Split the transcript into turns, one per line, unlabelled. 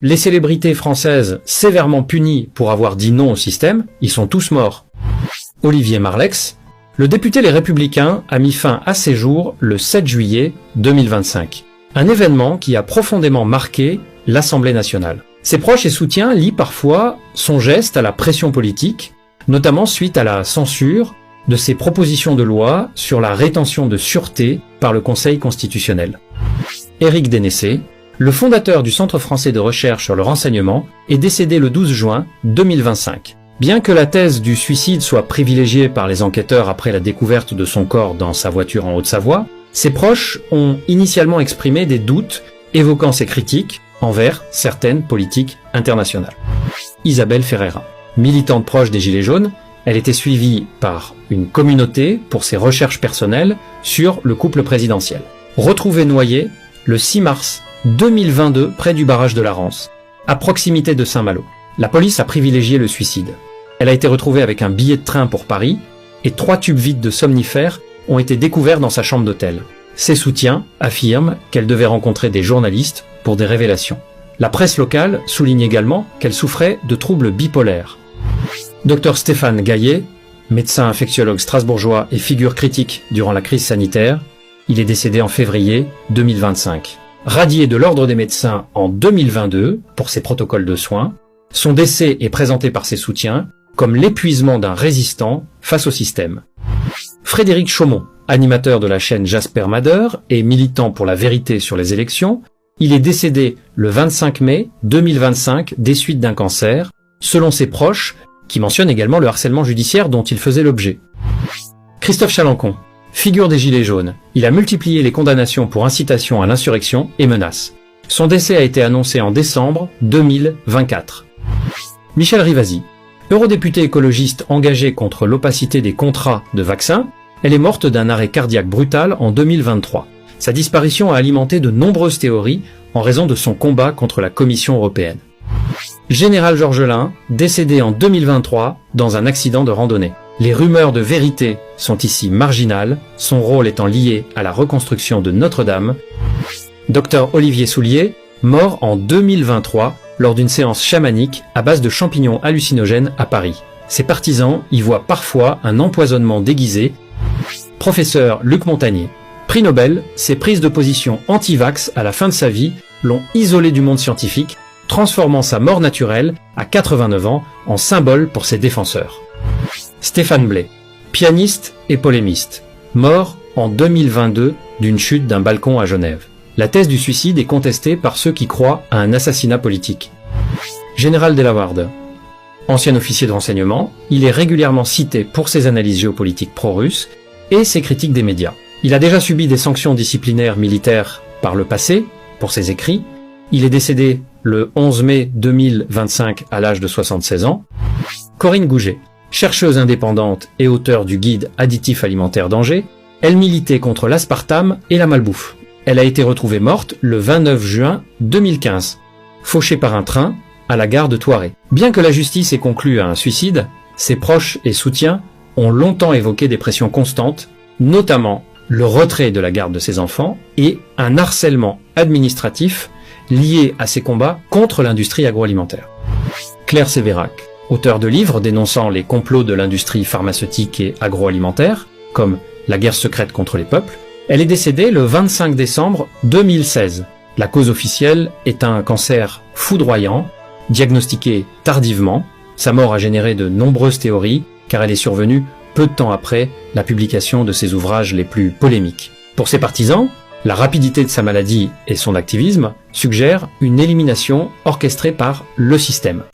Les célébrités françaises sévèrement punies pour avoir dit non au système, ils sont tous morts. Olivier Marleix, le député Les Républicains a mis fin à ses jours le 7 juillet 2025. Un événement qui a profondément marqué l'Assemblée nationale. Ses proches et soutiens lient parfois son geste à la pression politique, notamment suite à la censure de ses propositions de loi sur la rétention de sûreté par le Conseil constitutionnel. Éric Dénessé, le fondateur du Centre français de recherche sur le renseignement, est décédé le 12 juin 2025. Bien que la thèse du suicide soit privilégiée par les enquêteurs après la découverte de son corps dans sa voiture en Haute-Savoie, ses proches ont initialement exprimé des doutes évoquant ses critiques envers certaines politiques internationales. Isabelle Ferreira, militante proche des Gilets jaunes, elle était suivie par une communauté pour ses recherches personnelles sur le couple présidentiel. Retrouvée noyée le 6 mars 2022 près du barrage de la Rance, à proximité de Saint-Malo. La police a privilégié le suicide. Elle a été retrouvée avec un billet de train pour Paris et 3 tubes vides de somnifères ont été découverts dans sa chambre d'hôtel. Ses soutiens affirment qu'elle devait rencontrer des journalistes pour des révélations. La presse locale souligne également qu'elle souffrait de troubles bipolaires. Dr Stéphane Gaillet, médecin infectiologue strasbourgeois et figure critique durant la crise sanitaire, il est décédé en février 2025. Radié de l'ordre des médecins en 2022 pour ses protocoles de soins, son décès est présenté par ses soutiens comme l'épuisement d'un résistant face au système. Frédéric Chaumont, animateur de la chaîne Jasper Mader et militant pour la vérité sur les élections, il est décédé le 25 mai 2025 des suites d'un cancer, selon ses proches, qui mentionnent également le harcèlement judiciaire dont il faisait l'objet. Christophe Chalancon, figure des Gilets jaunes, il a multiplié les condamnations pour incitation à l'insurrection et menaces. Son décès a été annoncé en décembre 2024. Michel Rivasi, eurodéputée écologiste engagée contre l'opacité des contrats de vaccins, elle est morte d'un arrêt cardiaque brutal en 2023. Sa disparition a alimenté de nombreuses théories en raison de son combat contre la Commission européenne. Général Georges Lain, décédé en 2023 dans un accident de randonnée. Les rumeurs de vérité sont ici marginales, son rôle étant lié à la reconstruction de Notre-Dame. Dr Olivier Soulier, mort en 2023 lors d'une séance chamanique à base de champignons hallucinogènes à Paris. Ses partisans y voient parfois un empoisonnement déguisé. Professeur Luc Montagnier, prix Nobel, ses prises de position anti-vax à la fin de sa vie l'ont isolé du monde scientifique, transformant sa mort naturelle à 89 ans en symbole pour ses défenseurs. Stéphane Blais, pianiste et polémiste, mort en 2022 d'une chute d'un balcon à Genève. La thèse du suicide est contestée par ceux qui croient à un assassinat politique. Général Delawarde, ancien officier de renseignement, il est régulièrement cité pour ses analyses géopolitiques pro-russes et ses critiques des médias. Il a déjà subi des sanctions disciplinaires militaires par le passé pour ses écrits. Il est décédé le 11 mai 2025 à l'âge de 76 ans. Corinne Gouget, chercheuse indépendante et auteure du guide Additifs alimentaires d'Angers, elle militait contre l'aspartame et la malbouffe. Elle a été retrouvée morte le 29 juin 2015, fauchée par un train à la gare de Thoiret. Bien que la justice ait conclu à un suicide, ses proches et soutiens ont longtemps évoqué des pressions constantes, notamment le retrait de la garde de ses enfants et un harcèlement administratif lié à ses combats contre l'industrie agroalimentaire. Claire Sévérac, auteure de livres dénonçant les complots de l'industrie pharmaceutique et agroalimentaire, comme La guerre secrète contre les peuples, elle est décédée le 25 décembre 2016. La cause officielle est un cancer foudroyant, diagnostiqué tardivement. Sa mort a généré de nombreuses théories, car elle est survenue peu de temps après la publication de ses ouvrages les plus polémiques. Pour ses partisans, la rapidité de sa maladie et son activisme suggèrent une élimination orchestrée par le système.